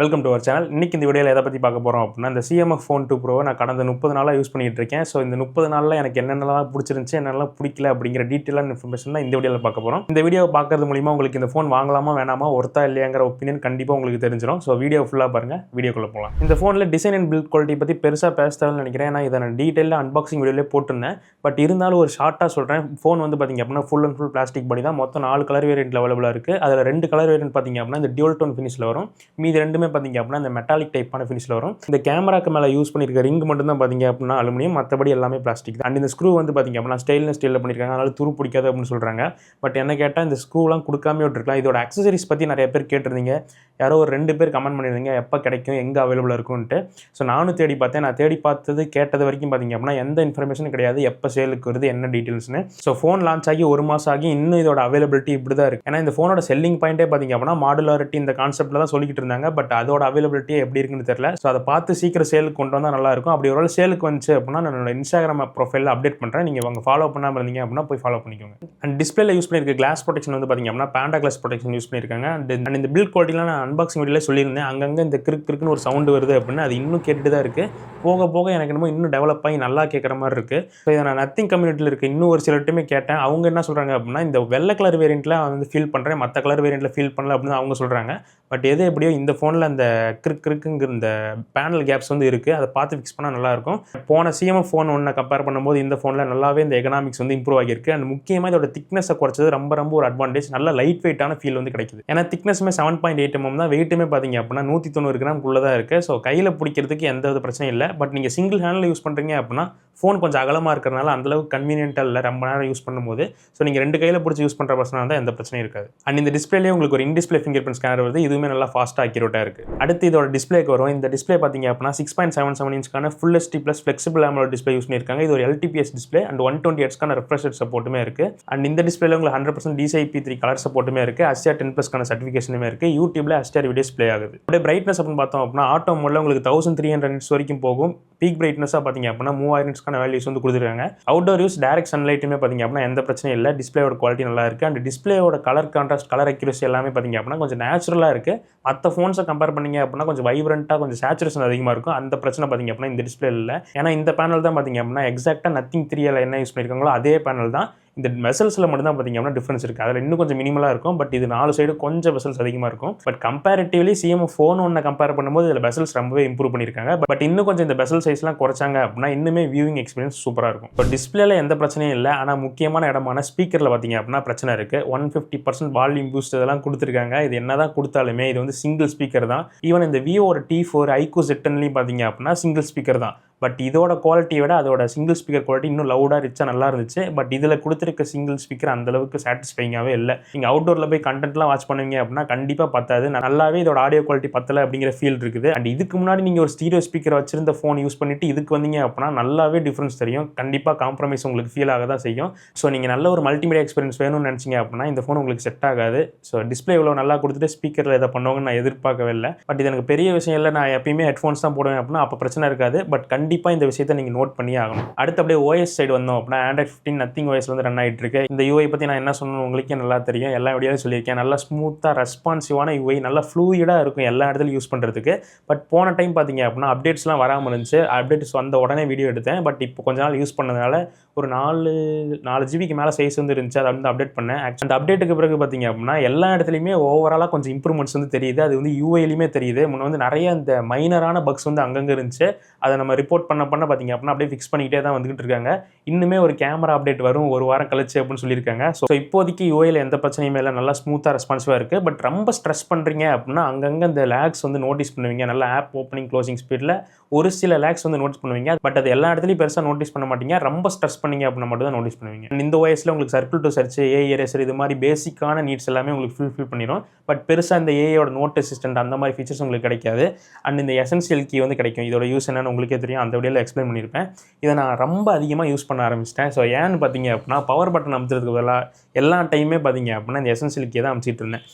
Welcome to our channel. இன்னைக்கு இந்த வீடியோவில் எதை பற்றி பார்க்க போகிறோம் அப்படின்னா, இந்த CMF Phone 2 Pro நான் கடந்த 30 நாளாக யூஸ் பண்ணிட்டு இருக்கேன். ஸோ இந்த 30 நாளில் எனக்கு என்னென்னலாம் பிடிச்சிருந்துச்சு, என்னென்னலாம் பிடிக்கல அப்படிங்கிற டீட்டெயிலான இன்ஃபர்மேஷன் தான் இந்த வீடியோவில் பார்க்க போகிறோம். இந்த வீடியோ பார்க்கறது மூலிமா உங்களுக்கு இந்த ஃபோன் வாங்கலாமா வேணாமா, ஒர்த்தா இல்லையாங்கிற ஒப்பீனியன் கண்டிப்பாக உங்களுக்கு தெரிஞ்சிடும். ஸோ வீடியோ ஃபுல்லாக பாருங்கள், வீடியோக்குள்ளே போகலாம். இந்த ஃபோனில் டிசைன் அண்ட் பில்ட் குவாலிட்டி பற்றி பெருசாக பேச தேவைன்னு நினைக்கிறேன். ஏன்னா இதை நான் டீட்டெயிலாக அன்பாக்சிங் வீடியோலேயே போட்டிருந்தேன். பட் இருந்தாலும் ஒரு ஷார்ட்டாக சொல்கிறேன். ஃபோன் வந்து பார்த்திங்க அப்படின்னா full and full plastic body தான். மொத்தம் 4 கலர் வேரியன்ட் அவைலபிளாக இருக்குது. அதில் 2 கலர் வேரியன்ட் பார்த்திங்க அப்படின்னா இந்த டியூல் டோன் ஃபினிஷில் வரும். மீதி ரெண்டுமே பார்த்திங்க அப்படின்னா இந்த மெட்டாலிக் டைப்பான ஃபினிஷில் வரும். இந்த கேமராக்கு மேலே யூஸ் பண்ணியிருக்க ரிங் மட்டும் தான் பார்த்தீங்க அப்படின்னா அலுமினியம், மற்றபடி எல்லாமே பிளாஸ்டிக் தான். அண்ட் இந்த ஸ்க்ரூ வந்து பார்த்தீங்க அப்படின்னா ஸ்டெயின்லெஸ் ஸ்டீலில் பண்ணியிருக்காங்க, அதனால துரு பிடிக்காது அப்படின்னு சொல்கிறாங்க. பட் என்ன கேட்டால் இந்த ஸ்க்ரூலாம் கொடுக்காம விட்டுருக்கலாம். இதோட அக்சசரிஸ் பற்றி நிறைய பேர் கேட்டிருந்தீங்க. யாரோ ஒரு 2 பேர் கமெண்ட் பண்ணியிருந்தீங்க எப்போ கிடைக்கும், எங்கே அவைலபிளாக இருக்கும்ன்ட்டு. ஸோ நானும் தேடி பார்த்தேன். நான் தேடி பார்த்தது கேட்டது வரைக்கும் பார்த்தீங்க அப்படின்னா எந்த இன்ஃபர்மேஷனும் கிடையாது, எப்போ சேலுக்கு வருது, என்ன டீட்டெயில்ஸ்னு. ஸோ ஃபோன் லான்ச் ஆகி 1 மாதம் ஆகி இன்னும் இதோட அவைலபிலிட்டி இப்படி தான் இருக்குது. ஏன்னா இந்த ஃபோனோட செல்லிங் பாயிண்டே பார்த்தீங்க அப்படின்னா மாடுலாரிட்டி இந்த கான்செப்ட்டில் தான் சொல்லிக்கிட்டு இருந்தாங்க. பட் அதோட அவைலபிலிட்டி எப்படி இருக்குன்னு தெரியல. ஸோ அதை பார்த்து சீக்கிரம் சேலுக்கு கொண்டு வந்தால் நல்லாயிருக்கும். அப்படி ஒரு சேலுக்கு வந்துச்சு அப்படின்னா நான் என்னோட இன்ஸ்டாகிராம் ப்ரொஃபைலில் அப்டேட் பண்ணுறேன். நீங்கள் அவங்க ஃபாலோ பண்ணாமல் இருந்தீங்க அப்படின்னா போய் ஃபாலோ பண்ணிக்கோங்க. அண்ட் டிஸ்பிளேல யூஸ் பண்ணியிருக்க கிளாஸ் ப்ரொடெக்ஷன் வந்து பார்த்தீங்க அப்படின்னா பேண்டா கிளாஸ் ப்ரொடெக்ஷன் யூஸ் பண்ணியிருக்காங்க. அண்ட் இந்த பில்ட் குவாலிட்டிலாம் நான் அன்பாக்சிங் வீடியோவில் சொல்லியிருந்தேன். அங்கங்கே இந்த கிறுக்குன்னு ஒரு சவுண்டு வருது அப்படின்னு அது இன்னும் கேட்டுட்டு தான் இருக்குது. போக போக எனக்கு என்னமோ இன்னும் டெவலப் ஆகி நல்லா கேட்குற மாதிரி இருக்குது. ஸோ இதை நான் நத்திங் கம்யூனிட்டியில் இருக்க இன்னும் ஒரு சிலர்ட்டுமே கேட்டேன். அவங்க என்ன சொல்கிறாங்க அப்படின்னா இந்த வெள்ளை கலர் வேரியண்ட்டில் வந்து ஃபீல் பண்ணுறேன், மற்ற கலர் வேரியண்ட்டில் ஃபீல் பண்ணல அப்படின்னு அவங்க சொல்கிறாங்க. பட் எது எப்படியோ இந்த ஃபோனில் அந்த கிறுக்குங்கிற இந்த பேனல் கேப்ஸ் வந்து இருக்குது. அதை பார்த்து ஃபிக்ஸ் பண்ணால் நல்லாயிருக்கும். போன CMF ஃபோன் ஒன்றை கம்பேர் பண்ணும்போது இந்த ஃபோனில் நல்லாவே இந்த எகனாமிக்ஸ் வந்து இம்ப்ரூவ் ஆகியிருக்கு. அண்ட் முக்கியமாக இதோட திக்னஸை குறைச்சது ரொம்ப ஒரு அட்வான்டேஜ். நல்ல லைட் வெயிட்டான ஃபீல் வந்து கிடைக்குது. ஏன்னா திக்னஸுமே 7.8 mm தான், வெயிட்டுமே பார்த்தீங்க அப்படின்னா 190 கிராம்குள்ளே தான் இருக்குது. ஸோ கையில் பிடிக்கிறதுக்கு எந்த வித பிரச்சனையும் இல்லை. பட் நீங்கள் சிங்கிள் ஹேண்டில் யூஸ் பண்ணுறீங்க அப்படின்னா ஃபோன் கொஞ்சம் அகலமாக இருக்கிறனால அந்தளவுக்கு கன்வீனியன்ட்டாக இல்லை ரொம்ப நேரம் யூஸ் பண்ணும்போது. ஸோ நீங்கள் 2 கையில் பிடிச்சி யூஸ் பண்ணுற பர்சனாக இருந்தால் எந்த பிரச்சனையும் இருக்காது. அண்ட் இந்த டிஸ்பிளேலேயே உங்களுக்கு ஒரு இன்டிஸ்பிளே ஃபிங்கர் பிரிண்ட் ஸ்கேனர் வருது. இதுவுமே நல்லா ஃபாஸ்ட்டாக அக்யூரேட்டாக இருக்குது. அடுத்து இதோட டிஸ்பிளேக்கு வரும். இந்த டிஸ்பிளே பார்த்தீங்க அப்படின்னா 6.77 இன்ச்க்கான full HD plus flexible AMOLED display use பண்ணியிருக்காங்க. இது ஒரு LTPS டிஸ்பிளே அண்ட் 120 Hzக்கான ரெஃப்ரெஷ் ரேட் சப்போர்ட்டுமே இருக்குது. அண்ட் இந்த டிஸ்பிளேல உங்களுக்கு 100% DCI-P3 கலர் சப்போர்ட்டுமே இருக்குது. HDR 10+க்கான சர்டிஃபிகேஷனுமே இருக்குது. யூடியூப்ல HDR வீடியோஸ் ப்ளே ஆகுது. அப்படியே பிரைட்னஸ் அப்படின்னு பார்த்தோம் அப்படின்னா ஆட்டோ மோட்ல உங்களுக்கு 1300 nits வரைக்கும் போகும். பீக் பிரைட்னஸாக பார்த்தீங்க அப்படின்னா 3000 nitsக்கான வேல்யூஸ் வந்து கொடுத்துருக்காங்க. அவுட்டோர் யூஸ் டைரக்ட் சன்லைட்டுமே பார்த்தீங்க அப்படின்னா எந்த பிரச்சனையும் இல்லை. டிஸ்பிளேயோட குவாலிட்டி நல்லா இருக்குது. அண்ட் டிஸ்பிளேயோட கலர் கான்ட்ராஸ்ட், கலர் அக்யூரசி எல்லாமே பார்த்தீங்க அப்படின்னா கொஞ்சம் நேச்சுரலாக இருக்குது. மற்ற ஃபோன்ஸை கம்பேர் பண்ணிங்க அப்படின்னா கொஞ்சம் வைப்ரண்ட்டாக, கொஞ்சம் சேச்சுரேஷன் அதிகமாக இருக்கும். அந்த பிரச்சனை பார்த்தீங்க அப்படின்னா இந்த டிஸ்பிளே இல்லை. ஏன்னா இந்த பேனல் தான் பார்த்தீங்க அப்படின்னா எக்ஸாக்டாக நத்திங் 3 என்ன யூஸ் பண்ணியிருக்காங்களோ அதே பேனல் தான். இந்த வெசல்ஸில் மட்டும்தான் பார்த்தீங்க அப்படின்னா டிஃப்ரென்ஸ் இருக்குது. அதில் இன்னும் கொஞ்சம் மினிமலாக இருக்கும். பட் இது 4 சைடு கொஞ்சம் வெசல்ஸ் அதிகமாக இருக்கும். பட் கம்பேரிட்டிவ்லி CMF ஃபோன் ஒன்றை கம்பேர் பண்ணும்போது இதில் வெசல்ஸ் ரொம்பவே இம்ப்ரூவ் பண்ணியிருக்காங்க. பட் இன்னும் கொஞ்சம் இந்த வெசல் சைஸ்லாம் குறைச்சாங்க அப்படின்னா இன்னுமே வியூவிங் எக்ஸ்பீரியன்ஸ் சூப்பராக இருக்கும். இப்போ டிஸ்பிளேல எந்த பிரச்சனையும் இல்லை. ஆனால் முக்கியமான இடமான ஸ்பீக்கரில் பார்த்தீங்க அப்படின்னா பிரச்சனை இருக்குது. 150% வால்யூம் பூஸ்ட் இதெல்லாம் கொடுத்துருக்காங்க. இது என்ன தான் கொடுத்தாலுமே இது வந்து சிங்கிள் ஸ்பீக்கர் தான். ஈவன் இந்த விவோட T4 iQOO Z10லையும் பார்த்தீங்க அப்படின்னா சிங்கிள் ஸ்பீக்கர் தான். பட் இதோட குவாலிட்டியை விட அதோட சிங்கிள் ஸ்பீக்கர் குவாலிட்டி இன்னும் லவுடாக ரிச்சாக நல்லா இருந்துச்சு. பட் இதில் கொடுத்துருக்க சிங்கிள் ஸ்பீக்கர் அந்தளவுக்கு சாட்டிஸ்ஃபைங்காகவே இல்லை. நீங்கள் அவுட்டோரில் போய் கண்டென்ட்லாம் வாட்ச் பண்ணுவீங்க அப்படின்னா கண்டிப்பாக பத்தாது. நல்லாவே இதோட ஆடியோ குவாலிட்டி பத்தலை அப்படிங்கிற ஃபீல் இருக்குது. அண்ட் இதுக்கு முன்னாடி நீங்கள் ஒரு ஸ்டீரியோ ஸ்பீக்கர் வச்சிருந்த ஃபோன் யூஸ் பண்ணிட்டு இதுக்கு வந்தீங்க அப்படின்னா நல்லாவே டிஃப்ரென்ஸ் தெரியும். கண்டிப்பாக காம்ப்ரமைஸ் உங்களுக்கு ஃபீல் ஆக தான் செய்யும். ஸோ நீங்கள் நல்ல ஒரு மல்டிமீடியா எக்ஸ்பீரியன்ஸ் வேணும்னு நினச்சிங்க அப்படின்னா இந்த ஃபோன் உங்களுக்கு செட் ஆகாது. ஸோ டிஸ்பிளே இவ்வளோ நல்லா கொடுத்துட்டு ஸ்பீக்கரில் இதை பண்ணுவாங்கன்னு நான் எதிர்பார்க்கவே இல்லை. பட் இது எனக்கு பெரிய விஷயம் இல்லை. நான் எப்பயுமே ஹெட்ஃபோன்ஸ் தான் போடுவேன் அப்படின்னா அப்போ பிரச்சனை இருக்காது. பட் கண்டிப்பாக இந்த விஷயத்தை நீங்கள் நோட் பண்ணி ஆகணும். அடுத்து அப்படியே OS சைடு வந்தோம் அப்படின்னா Android 15 நத்திங் OS வந்து ரன் ஆகிட்டு இருக்கு. இந்த UI பற்றி நான் என்ன சொல்லணும் உங்களுக்கே நல்லா தெரியும். எல்லா வீடியோவும் சொல்லியிருக்கேன். நல்லா ஸ்மூத்தாக ரெஸ்பான்சிவான UI, நல்லா ஃப்ளூயிடாக இருக்கும் எல்லா இடத்துலையும் யூஸ் பண்ணுறதுக்கு. பட் போன டைம் பார்த்தீங்க அப்படின்னா அப்டேட்ஸ்லாம் வராமல் இருந்துச்சு. அப்டேட்ஸ் வந்த உடனே வீடியோ எடுத்தேன். பட் இப்போ கொஞ்ச நாள் யூஸ் பண்ணதுனால ஒரு 4 ஜிபிக்கு மேலே சைஸ் வந்து இருந்துச்சு. அதை வந்து அப்டேட் பண்ணேன். அந்த அப்டேட்டுக்கு பிறகு பார்த்தீங்க அப்படின்னா எல்லா இடத்துலையுமே ஓவராலாக கொஞ்சம் இம்ப்ரூவ்மெண்ட்ஸ் வந்து தெரியுது. அது வந்து UIலையுமே தெரியுது. முன்ன வந்து நிறைய இந்த மைனரான பக்ஸ் வந்து அங்கங்கே இருந்துச்சு. அதை நம்ம ரிப்போர்ட் பண்ண பார்த்தீங்க அப்படின்னா அப்படியே ஃபிக்ஸ் பண்ணிக்கிட்டே தான் வந்துகிட்டு இருக்காங்க. இன்னுமே ஒரு கேமரா அப்டேட் வரும் 1 வாரம் கழிச்சு அப்படின்னு சொல்லியிருக்காங்க. ஸோ இப்போதைக்கு UIயில் எந்த பிரச்சனையுமே இல்லை. நல்லா ஸ்மூத்தாக ரெஸ்பான்சிவாக இருக்குது. பட் ரொம்ப ஸ்ட்ரெஸ் பண்ணுறீங்க அப்படின்னா அங்கங்கே இந்த லேக்ஸ் வந்து நோட்டீஸ் பண்ணுவீங்க. நல்லா ஆப் ஓப்பனிங் க்ளோசிங் ஸ்பீடில் ஒரு சில லேக்ஸ் வந்து நோட்டீஸ் பண்ணுவீங்க. பட் அது எல்லா இடத்துலையும் பெருசாக நோட்டீஸ் பண்ண மாட்டீங்க. ரொம்ப ஸ்ட்ரெஸ் பண்ணீங்க அப்படின்னா மட்டும் தான் நோட்டீஸ் பண்ணுவீங்க. இந்த OSல உங்களுக்கு circle to search, AI eraser இது மாதிரி பேசிக்கான நீட்ஸ் எல்லாமே உங்களுக்கு ஃபுல்ஃபில் பண்ணிடும். பட் பெருசாக இந்த AIயோட நோட் அசிஸ்டன்ட் அந்த மாதிரி ஃபீச்சர்ஸ் உங்களுக்கு கிடைக்காது. அண்ட் இந்த எசென்சியல் கீ வந்து கிடைக்கும். இதோட யூஸ் என்னன்னு உங்களுக்கே தெரியும். நான் அந்த வீடியோவில் எக்ஸ்பிளைன் பண்ணியிருப்பேன். இதை நான் ரொம்ப அதிகமாக யூஸ் பண்ண ஆரம்பிச்சிட்டேன். ஸோ ஏன்னு பார்த்தீங்க அப்படின்னா பவர் பட்டன் அமுத்துறதுக்கு பதிலாக எல்லா டைமே பார்த்தீங்க அப்படின்னா இந்த எசென்ஷியல் கீயை தான் அமுச்சிட்டு இருந்தேன்.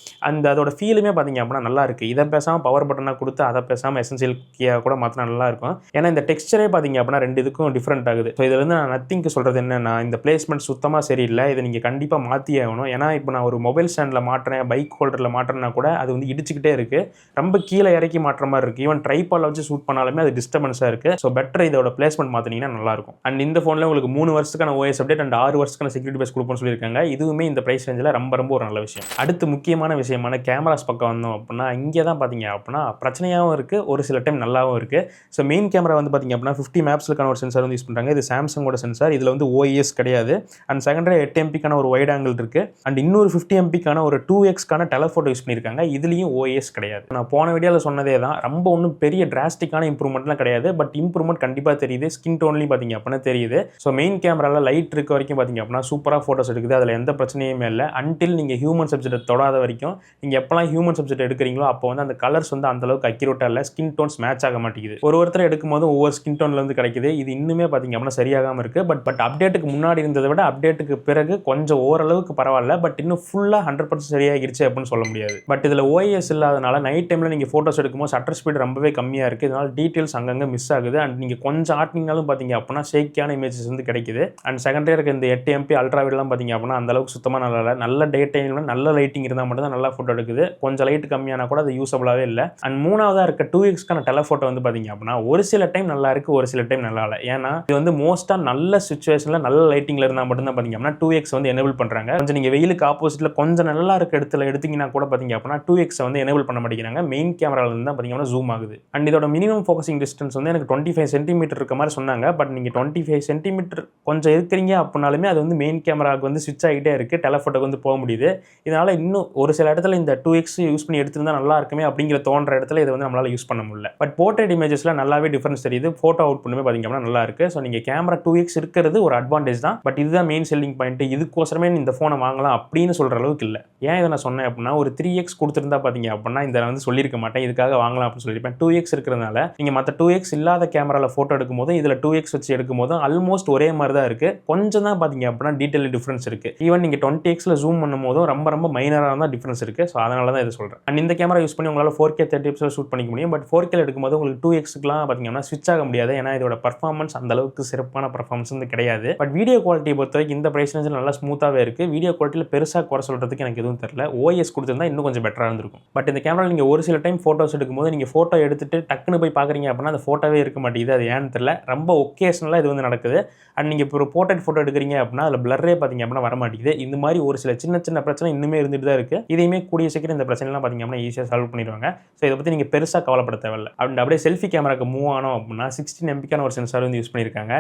அதோட ஃபீலுமே பார்த்தீங்க அப்படின்னா நல்லா இருக்குது. இதை பேசாமல் பவர் பட்டனாக கொடுத்து அதை பேசாமல் எசென்ஷியல் கீயாக கூட மாற்றினா நல்லாயிருக்கும். ஏன்னா இந்த டெக்ஸ்சரே பார்த்தீங்க அப்படின்னா ரெண்டு இதுக்கும் டிஃப்ரெண்ட் ஆகுது. ஸோ இதில் நான் நத்திங்க்கு சொல்கிறது என்னென்னா இந்த பிளேஸ்மெண்ட் சுத்தமாக சரியில்லை, இதை நீங்கள் கண்டிப்பாக மாற்றியே ஆகணும். ஏன்னா இப்போ நான் ஒரு மொபைல் ஸ்டாண்டில் மாட்டுறேன், பைக் ஹோல்டரில் மாட்டுறேன்னா கூட அது வந்து இடிச்சிக்கிட்டே இருக்குது, ரொம்ப கீழே இறக்கி மாட்டுற மாதிரி இருக்குது. ஈவன் ட்ரைபால் வச்சு ஷூட் பண்ணாலுமே அது டிஸ்டர்பன்ஸாக இருக்குது. ஸோ பெட்டர் இதோட பிளேஸ்மெண்ட் மாற்றினீங்கன்னா நல்லாயிருக்கும். அண்ட் இந்த ஃபோனில் உங்களுக்கு 3 வருஷத்துக்கான OS அப்டேட் அண்ட் 6 வருஷத்துக்கான செக்யூரிட்டி பேஸ் கொடுப்போம்னு சொல்லியிருக்காங்க. இதுவுமே இந்த பிரைஸ் ரேஞ்சில் ரொம்ப ரொம்ப ஒரு நல்ல விஷயம். அடுத்து முக்கியமான விஷயமான கேமராஸ் பக்கம் வந்தோம் அப்படின்னா இங்கே தான் பார்த்தீங்க அப்படின்னா பிரச்சனையாகவும் இருக்குது, ஒரு சில டைம் நல்லாவும் இருக்குது. ஸோ மெயின் கேமரா வந்து பார்த்தீங்க அப்படின்னா 50 மேப்ஸ்க்கான ஒரு சென்சார் வந்து யூஸ் பண்ணுறாங்க. இது சாம்சங்கோட சென்சார். இதில் வந்து OIS கிடையாது. அண்ட் செகண்டரி 8 MPக்கான ஒரு வைட் ஆங்கிள் இருக்குது. அண்ட் இன்னொரு 50 MPக்கான ஒரு 2xக்கான டெலஃபோட்டோ யூஸ் பண்ணியிருக்காங்க. இதுலேயும் OIS கிடையாது. நான் போன வீடியோவில் சொன்னதே தான், ரொம்ப ஒன்றும் பெரிய டிராஸ்டிக்கான இம்ப்ரூவ்மெண்ட்லாம் கிடையாது. பட் இம்ப்ரூவ்மெண்ட் கண்டிப்பாக தெரியுது. ஸ்கின் டோன்லையும் பார்த்தீங்க அப்படின்னா தெரியுது. ஸோ மெயின் கேமராவில் லைட் இருக்க வரைக்கும் பார்த்தீங்க அப்படின்னா சூப்பராக ஃபோட்டோஸ் எடுக்குது. அதில் எந்த பிரச்சனையுமே இல்லை. அன்டில் நீங்கள் ஹியூமன் சப்ஜெக்டை தொடாத வரைக்கும், நீங்கள் எப்போலாம் ஹியூமன் சப்ஜெக்ட் எடுக்கிறீங்களோ அப்போ வந்து அந்த கலர்ஸ் வந்து அந்தளவுக்கு அக்யூரேட்டாக இல்லை, ஸ்கின் டோன்ஸ் மேட்ச் ஆக மாட்டேங்குது. ஒருத்தர் எடுக்கும்போது ஒவ்வொரு ஸ்கின் டோனில் வந்து கிடைக்குது. இது இன்னுமே பார்த்தீங்க அப்படின்னா சரியாகாமல் இருக்குது. பட் அப்டேட்டுக்கு முன்னாடி இருந்ததை விட அப்டேட்டுக்கு பிறகு கொஞ்சம் ஓரளவுக்கு பரவாயில்ல. பட் இன்னும் ஃபுல்லாக 100% சரியாகிருச்சு அப்படின்னு சொல்ல முடியாது. பட் இதில் OIS இல்லாதனால நைட் டைமில் நீங்கள் ஃபோட்டோஸ் எடுக்கும்போது ஷட்டர் ஸ்பீட் ரொம்பவே கம்மியாக இருக்குது. இதனால் டீட்டெயில்ஸ் அங்கங்கே மிஸ் ஆகுது. அண்ட் நீங்கள் கொஞ்சம் ஆட்டினாலும் பார்த்தீங்க அப்படின்னா ஷேக்கியான இமேஜஸ் வந்து கிடைக்குது. அண்ட் செகண்டரியாக இருக்க இந்த 8 MP அல்ட்ரா வைட்லாம் பார்த்தீங்க அப்படின்னா அந்தளவுக்கு சுத்தமாக நல்லா இல்லை. நல்ல டே டைமில் நல்ல லைட்டிங் இருந்தால் மட்டும் தான் நல்லா ஃபோட்டோ எடுக்குது. கொஞ்சம் லைட் கம்மியான கூட அது யூஸபிளாகவே இல்லை. அண்ட் மூணாவதாக இருக்க 2xக்கான டெலஃபோட்டோ வந்து பார்த்தீங்க அப்படின்னா ஒரு சில டைம் நல்லா இருக்குது, ஒரு சில டைம் நல்லா இல்லை. ஏன்னா இது வந்து மோஸ்ட்டாக நல்ல சுச்சுவேஷனில் நல்ல லைட்டிங்கில் இருந்தால் மட்டும்தான் பார்த்தீங்க அப்படின்னா 2x வந்து எனேபிள் பண்ணுறாங்க. கொஞ்சம் நீங்கள் வெயிலுக்கு ஆப்போசிட்டில் கொஞ்சம் நல்லா இருக்க இடத்துல எடுத்தீங்கன்னா கூட பார்த்தீங்க அப்படின்னா 2x வந்து எனேபிள் பண்ண மாட்டேங்கிறாங்க. மெயின் கேமராவில் தான் பார்த்தீங்க அப்படின்னா ஜூம் ஆகுது. அண்ட் இதோட மினிமம் ஃபோக்கஸிங் டிஸ்டன்ஸ் வந்து எனக்கு 25 சென்டிமீட்டர் இருக்க மாதிரி சொன்னாங்க. பட் நீங்கள் 25 சென்டிமீட்டர் கொஞ்சம் இருக்கிறீங்க அப்படின்னாலுமே அது வந்து மெயின் கேமராவுக்கு வந்து ஸ்விட்ச் ஆகிட்டே இருக்குது, டெலஃபோட்டோக்கு வந்து போக முடியுது. இதனால் இன்னும் ஒரு சில இடத்துல இந்த 2x யூஸ் பண்ணி எடுத்திருந்தா நல்லா இருக்குமே அப்படிங்கிற தோன்ற இடத்துல இதை வந்து நம்மளால் யூஸ் பண்ண முடியல. பட் போர்ட்ரேட் இமேஜஸில் நல்லாவே டிஃபரன்ஸ் தெரியுது. ஃபோட்டோ அவுட் பண்ணுமே பார்த்தீங்க அப்படின்னா நல்லா இருக்குது. ஸோ நீங்கள் கேமரா 2x இருக்கிறது ஒரு அட்வான்டேஜ் தான். பட் இதுதான் மெயின் செல்லிங் பாயிண்ட். இதுக்கோசரமே இந்த ஃபோனை வாங்கலாம் அப்படின்னு சொல்கிற அளவுக்கு இல்லை. ஏன் இதை நான் சொன்னேன் அப்படின்னா ஒரு 3x கொடுத்துருந்தா பார்த்தீங்க அப்படின்னா இதை வந்து சொல்லியிருக்க மாட்டேன், இதுக்காக வாங்கலாம் அப்படின்னு சொல்லியிருப்பேன். 2x இருக்கிறதுனால நீங்கள் மற்ற 2x இல்லாத கேமராவில் ஃபோட்டோ எடுக்கும் போதும் இதில் 2x வச்சு எடுக்கும் போதும் ஆல்மோஸ்ட் ஒரே மாதிரி தான் இருக்குது. கொஞ்சம் தான் பார்த்தீங்க அப்படின்னா டீட்டெயில் டிஃப்ரென்ஸ் இருக்குது. ஈவன் நீங்கள் 20xல ஜூம் பண்ணும் போதும் ரொம்ப ரொம்ப மைனராக தான் டிஃப்ரென்ஸ் இருக்குது. ஸோ அதனால தான் இதை சொல்கிறேன். அண்ட் இந்த கேமரா யூஸ் பண்ணி உங்களால் 4K 30 fps ஷூட் பண்ணிக்க முடியும். பட் 4K எடுக்கும்போது உங்களுக்கு 2xக்குலாம் பார்த்தீங்கன்னா ஸ்விட்ச் ஆக முடியாது. ஏன்னா இதோட பர்ஃபார்மன்ஸ் அந்த அளவுக்கு சிறப்பான பர்ஃபார்மன்ஸ் வந்து கிடையாது. பட் வீடியோ குவாலிட்டி பொறுத்த வரைக்கும் இந்த பிரைஸ் ரேஞ்சில் நல்லா ஸ்மூத்தாகவே இருக்குது. வீடியோ குவாலிட்டியில் பெருசாக குறை சொல்கிறதுக்கு எனக்கு எதுவும் தெரியல. OIS கொடுத்துருந்தா இன்னும் கொஞ்சம் பெட்டராக இருந்திருக்கும். பட் இந்த கேமரா நீங்கள் ஒரு சில டைம் ஃபோட்டோஸ் எடுக்கும்போது நீங்கள் ஃபோட்டோ எடுத்துட்டு டக்குன்னு போய் பார்க்குறீங்க அப்படின்னா அந்த ஃபோட்டோவே இருக்க மாட்டேங்குது. அது ஏன்னு தெரியல. ரொம்ப ஒகேஷனலாக இது வந்து நடக்குது. அண்ட் நீங்கள் இப்போ ஒரு போர்ட்ரேட் ஃபோட்டோ எடுக்கிறீங்க அப்படின்னா அதில் பிளரே பார்த்தீங்க அப்படின்னா வர மாட்டேங்குது. இந்த மாதிரி ஒரு சில சின்ன சின்ன பிரச்சனை இன்னுமே இருந்துட்டு தான் இருக்குது. இதையுமே கூடிய சீக்கிரம் இந்த பிரச்சனைலாம் பார்த்தீங்க அப்படின்னா ஈஸியாக சால்வ் பண்ணிடுவாங்க. ஸோ இதை பற்றி நீங்கள் பெருசாக கவலைப்பட தேவையில்லை. அப்படியே செல்ஃபி கேமராக்கு மூவ் ஆனோம் அப்படின்னா 16 MPக்கான ஒரு சென்சார் வந்து யூஸ் பண்ணியிருக்காங்க.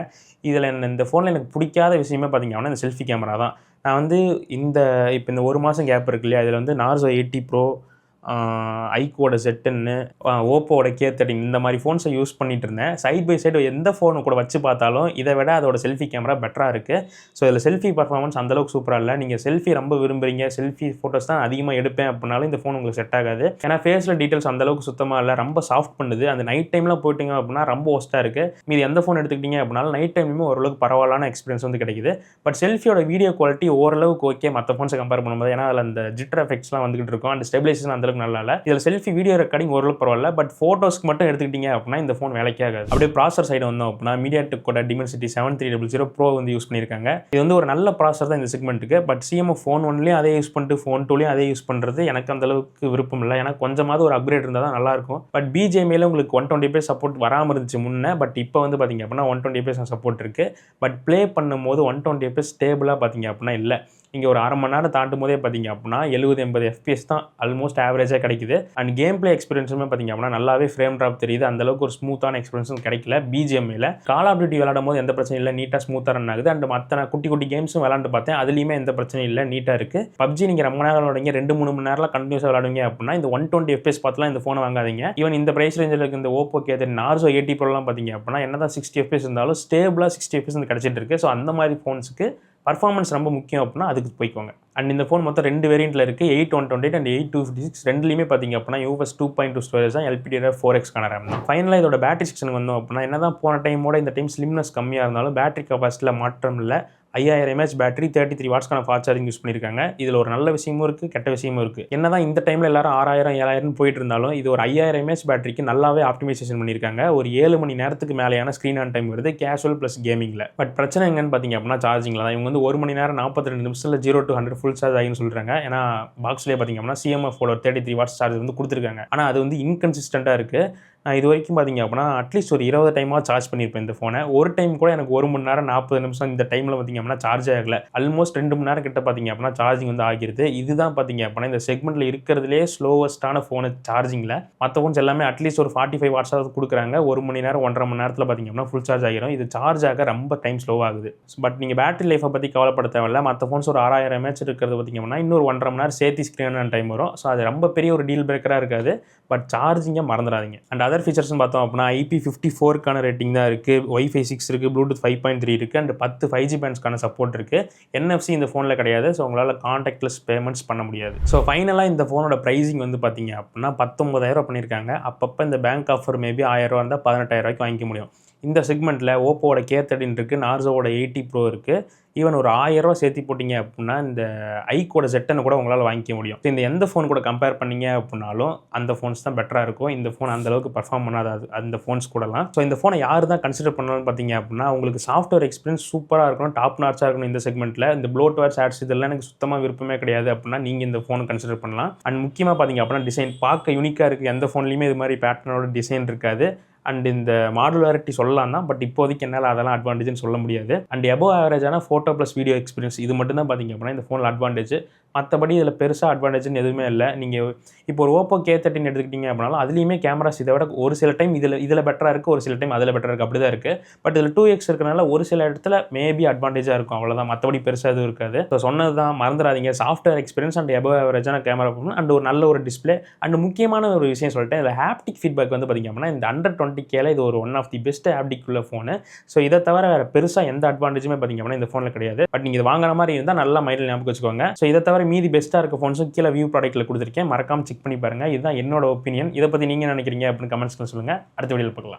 இதில் இந்த ஃபோனில் எனக்கு பிடிக்காத விஷயமே பார்த்தீங்க அப்படின்னா இந்த செல்ஃபி கேமரா தான். நான் வந்து இப்போ இந்த ஒரு மாதம் கேப் இருக்கு இல்லையா, இதில் வந்து நார்சோ 80 Pro, ஐக்கோட Z10, ஓப்போட K13 இந்த மாதிரி ஃபோன்ஸை யூஸ் பண்ணிட்டு இருந்தேன். சைட் பை சைடு எந்த ஃபோனு கூட வச்சு பார்த்தாலும் இதை விட அதோட செல்ஃபி கேமரா பெட்டராக இருக்குது. ஸோ இதில் செல்ஃபி பர்ஃபார்மன்ஸ் அந்தளவுக்கு சூப்பராக இல்லை. நீங்கள் செல்ஃபி ரொம்ப விரும்புறீங்க, செல்ஃபி ஃபோட்டோஸ் தான் அதிகமாக எடுப்பேன் அப்படின்னாலும் இந்த ஃபோன் உங்களுக்கு செட் ஆகாது. ஏன்னா ஃபேஸில் டீட்டெயில்ஸ் அந்தளவுக்கு சுத்தமாக இல்லை, ரொம்ப சாஃப்ட் பண்ணுது. அந்த நைட் டைம்லாம் போயிட்டீங்க அப்படின்னா ரொம்ப ஒஸ்ட்டாக இருக்குது. மீது எந்த ஃபோன் எடுத்துக்கிட்டீங்க அப்படின்னாலும் நைட் டைம்லையுமே ஓரளவுக்கு பரவாயில்லான எக்ஸ்பீரியன்ஸ் வந்து கிடைக்குது. பட் செல்ஃபியோட வீடியோ குவாலிட்டி ஓரளவுக்கு ஓகே மற்ற ஃபோன்ஸை கம்பேர் பண்ணும்போது. ஏன்னா அதில் அந்த ஜிட்டர் எஃபெக்ட்ஸ்லாம் வந்துகிட்டு இருக்கும். அந்த ஸ்டெபிலைசேஷன் அந்தளவுக்கு நல்லா இல்லை. இதில் செல்ஃபி வீடியோ ரெக்கார்டிங் ஓரளவுக்கு பரவாயில்ல. பட் ஃபோட்டோஸ்க்கு மட்டும் எடுத்துக்கிட்டீங்க அப்படின்னா இந்த ஃபோன் வேலைக்கே ஆகாது. அப்படியே ப்ராசர் சைடு வந்தோம் அப்படின்னா மீடியாடெக்கோட Dimensity 7300 Pro வந்து யூஸ் பண்ணியிருக்காங்க. இது வந்து ஒரு நல்ல ப்ராசர் தான் இந்த செக்மெண்ட்டுக்கு. பட் CMF ஃபோன் 1லேயும் அதே யூஸ் பண்ணிட்டு ஃபோன் 2லேயும் அதே யூஸ் பண்ணுறது எனக்கு அந்த அளவுக்கு விருப்பம் இல்லை. ஏன்னா கொஞ்சமாவது ஒரு அப்கிரேட் இருந்தால் தான் நல்லாயிருக்கும். பட் BGMIல உங்களுக்கு 120fps சப்போர்ட் வராமல் இருந்துச்சு முன்னே. பட் இப்போ வந்து பார்த்தீங்க அப்படின்னா 120fps சப்போர்ட் இருக்குது. பட் ப்ளே பண்ணும்போது 120fps ஸ்டேபிளாக பார்த்தீங்க அப்படின்னா இல்லை. இங்கே ஒரு அரை மணி நேரம் தாண்டும் போதே பார்த்தீங்க அப்படின்னா 70-80 FPS தான் ஆல்மோஸ்ட் ஆவரேஜாக கிடைக்குது. அண்ட் கேம் பிளே எக்ஸ்பீரியன்ஸுமே பார்த்தீங்க அப்படின்னா நல்லாவே ஃப்ரேம் ட்ராப் தெரியுது. அந்தளவுக்கு ஒரு ஸ்மூத்தான எக்ஸ்பீரியன்ஸும் கிடைக்கல BGMIல. கால் ஆஃப் டியூட்டி விளையாடும் போது எந்த பிரச்சனையும் இல்லை, நீட்டாக ஸ்மூத்தாக ரன் ஆகுது. அண்ட் மற்ற குட்டி குட்டி கேம்ஸும் விளாண்டு பார்த்தேன், அதுலேயுமே எந்த பிரச்சனையும் இல்லை, நீட்டாக இருக்குது. PUBG நீங்கள் ரொம்ப நேரம் விளாடுங்க, 2-3 மணி நேரம் கண்டினியூஸாக விளாடுங்க அப்படின்னா இந்த 120 FPS பார்த்துலாம் இந்த ஃபோனை வாங்காதீங்க. ஈவன் இந்த பிரைஸ் ரேஞ்சில் இருக்க இந்த ஓப்போ K13 நார்சோ 80 Proலாம் பார்த்தீங்க அப்படின்னா என்ன தான் 60 FPS இருந்தாலும் ஸ்டேபிளாக 60 FPS வந்து கிடச்சிட்டு இருக்கு. ஸோ அந்த மாதிரி ஃபோன்ஸுக்கு பர்ஃபார்மன்ஸ் ரொம்ப முக்கியம் அப்படின்னா அதுக்கு போய்க்கோங்க. அண்ட் இந்த ஃபோன் மொத்தம் 2 வேரியண்ட்டில் இருக்குது. 8128 அண்ட் 8256 ரெண்டுலேயுமே பார்த்தீங்க அப்படின்னா UFS 2.2 ஸ்டோரேஜ் தான், LPDDR4X ரேம் தான். ஃபைனலாக இதோட பேட்டரி செக்ஷனுக்கு வந்தோம் அப்படின்னா என்ன தான் போன டைமோட இந்த டைம் ஸ்லிம்னஸ் கம்மியாக இருந்தாலும் பேட்டரி கெப்பாசிட்டியில் மாற்றம் இல்லை. 5000 mAh பேட்டரி, 33 வாட்ஸ்க்கான ஃபாஸ்ட் சார்ஜிங் யூஸ் பண்ணியிருக்காங்க. இதில் ஒரு நல்ல விஷயமும் இருக்குது, கெட்ட விஷயமும் இருக்குது. என்னதான் இந்த டைமில் எல்லாரும் 6000 7000 போயிட்டு இருந்தாலும் இது ஒரு 5000 mAh பேட்டரிக்கு நல்லாவே ஆப்டிமைசேஷன் பண்ணியிருக்காங்க. ஒரு 7 மணி நேரத்துக்கு மேலேயான ஸ்க்ரீன் ஆன் டைம் வருது கேஷுவல் ப்ளஸ் கேமிங்கில். பட் பிரச்சனை எங்கன்னு பார்த்தீங்க அப்படின்னா சார்ஜிங்கில் தான். இவங்க வந்து 1 மணி நேரம் 42 நிமிஷத்தில் 0 to 100 ஃபுல் சார்ஜ் ஆகின்னு சொல்கிறாங்க. ஏன்னா பாக்ஸ்லேயே பார்த்தீங்க அப்படின்னா CMF-ஓட 33 வாட்ஸ் சார்ஜ் வந்து கொடுத்துருக்காங்க. ஆனால் அது வந்து இன்கன்சிஸ்டண்ட்டாக இருக்குது. நான் இது வரைக்கும் பார்த்தீங்க அப்படின்னா அட்லீஸ்ட் ஒரு 20 டைமாக சார்ஜ் பண்ணியிருப்பேன் இந்த ஃபோனை. ஒரு டைம் கூட எனக்கு 1 மணி நேரம் 40 நிமிஷம் இந்த டைமில் பார்த்தீங்க அப்படின்னா சார்ஜ் ஆகலை. ஆல்மோஸ்ட் 2 மணி நேரம் கிட்ட பார்த்தீங்க அப்படின்னா சார்ஜிங் வந்து ஆகிருது. இதுதான் பார்த்தீங்க அப்படின்னா இந்த செக்மெண்ட்டில் இருக்கிறதுலே ஸ்லோவஸ்ட்டான ஃபோனு சார்ஜிங்கில். மற்ற ஃபோன்ஸ் எல்லாமே அட்லீஸ்ட் ஒரு 45 வாட்ஸாவது கொடுக்குறாங்க. 1 மணி நேரம் 1.5 மணி நேரத்தில் பார்த்தீங்க அப்படின்னா ஃபுல் சார்ஜ் ஆகிரும். இது சார்ஜ் ஆக ரொம்ப டைம் ஸ்லோ ஆகுது. பட் நீங்கள் பேட்டரி லைஃபை பற்றி கவலைப்பட தேவையில்லை. மற்ற ஃபோன்ஸ் ஒரு 6000 mAh இருக்கிறது பார்த்தீங்க அப்படின்னா இன்னொரு 1.5 மணி நேரம் சேர்த்து ஸ்க்ரீன் ஆன் டைம் வரும். ஸோ அது ரொம்ப பெரிய ஒரு டீல் பிரேக்கராக இருக்காது. பட் சார்ஜிங்கை மறந்துடாதீங்க. அண்ட் அதர் ஃபீச்சர்ஸ்னு பார்த்தோம் அப்படின்னா IP54க்கான ரேட்டிங் தான் இருக்குது, Wi-Fi 6 இருக்குது, Bluetooth 5.3 இருக்குது, அண்ட் 10 5G பேண்ட்ஸ்க்கான சப்போர்ட் இருக்குது. NFC இந்த ஃபோனில் கிடையாது. ஸோ உங்களால் கான்டாக்ட்லெஸ் பேமெண்ட்ஸ் பண்ண முடியாது. ஸோ ஃபைனலாக இந்த ஃபோனோட ப்ரைஸிங் வந்து பார்த்தீங்க அப்படின்னா 19000 பண்ணியிருக்காங்க. அப்பப்போ இந்த பேங்க் ஆஃபர் மேபி 1000 இருந்தால் 18000 வாங்கிக்க முடியும். இந்த செக்மெண்ட்டில் ஓப்போவோட K13 இருக்குது, நார்சோவோட 80 Pro இருக்குது. ஈவன் ஒரு 1000 சேர்த்து போட்டிங்க அப்படின்னா இந்த ஐக்கோட Z10 கூட உங்களால் வாங்கிக்க முடியும். ஸோ இந்த எந்த ஃபோன் கூட கம்பேர் பண்ணிங்க அப்படின்னாலும் அந்த ஃபோன்ஸ் தான் பெட்டராக இருக்கும். இந்த ஃபோன் அந்தளவுக்கு பர்ஃபார்ம் பண்ணாது அந்த ஃபோன்ஸ் கூடலாம். ஸோ இந்த ஃபோனை யார் தான் கன்சிடர் பண்ணணும்னு பார்த்தீங்க அப்படின்னா உங்களுக்கு சாஃப்ட்வேர் எக்ஸ்பீரியன்ஸ் சூப்பராக இருக்கணும், டாப் நாட்சாக இருக்கணும். இந்த செக்மெண்ட்டில் இந்த ப்ளோட்வேர் ஆட்ஸ் இதெல்லாம் எனக்கு சுத்தமாக விருப்பமே கிடையாது அப்படின்னா நீங்கள் இந்த ஃபோனை கன்சிடர் பண்ணலாம். அண்ட் முக்கியமாக பார்த்தீங்க அப்படின்னா டிசைன் பார்க்க யூனிக்காக இருக்குது. எந்த ஃபோன்லையுமே இது மாதிரி பேட்டர்னோட டிசைன் இருக்காது. அண்ட் இந்த மாடுலாரிட்டி சொல்லலாம் தான், பட் இப்போதைக்கு என்னால் அதெல்லாம் அட்வான்டேஜ்னு சொல்ல முடியாது. அண்ட் எபோவ் ஆவரேஜான ஃபோட்டோ ப்ளஸ் வீடியோ எக்ஸ்பீரியன்ஸ் இது மட்டும் தான் பார்த்தீங்க அப்படின்னா இந்த ஃபோனில் அட்வான்டேஜ். மற்றபடி இதில் பெருசாக அட்வான்டேஜ்னு எதுவுமே இல்லை. நீங்கள் இப்போ ஒரு ஓப்போ K13 எடுத்துக்கிட்டீங்க அப்படின்னாலும் அதுலேயுமே கேமராஸ் இதை விட ஒரு சில டைம் இதில் பெட்டராக இருக்குது, ஒரு சில டைம் அதில் பெட்டராக இருக்குது, அப்படி தான் இருக்குது. பட் இதில் 2x இருக்கிறனால ஒரு சில இடத்துல மேபி அட்வான்டேஜாக இருக்கும், அவ்வளோதான். மற்றபடி பெருசாக எதுவும் இருக்காது. ஸோ சொன்னது தான், மறந்துடாதீங்க. சாஃப்ட்வேர் எக்ஸ்பீரியன்ஸ் அண்ட் எபோவ் ஆவரேஜான கேமரா அண்ட் ஒரு நல்ல ஒரு டிஸ்பிளே. அண்ட் முக்கியமான ஒரு விஷயம் சொல்லிட்டேன், இதில் ஹாப்டிக் ஃபீட்பேக் வந்து பார்த்தீங்க அப்படின்னா இந்த அண்டர் 20K இது ஒரு one of the best haptic உள்ள ஃபோனு. ஸோ இதை தவிர வேறு பெருசாக எந்த அட்வான்டேஜுமே பார்த்தீங்க அப்படின்னா இந்த ஃபோனில் கிடையாது. பட் நீங்கள் இது வாங்குற மாதிரி இருந்தால் நல்லா மைண்டில் ஞாபகம் வச்சுக்கோங்க. ஸோ இதை தவிர மீதி பெஸ்ட்டாக இருக்க ஃபோன்ஸும் கீழே வியூ ப்ராடக்ட்டில் கொடுத்துருக்கேன், மறக்காமல் செக் பண்ணி பாருங்கள். இதுதான் என்னோட ஒப்பீனியன். இதை பற்றி நீங்கள் நினைக்கிறீங்க அப்படின்னு கமெண்ட்ஸ்ல சொல்லுங்கள். அடுத்த வீடியோவில் பார்க்கலாம்.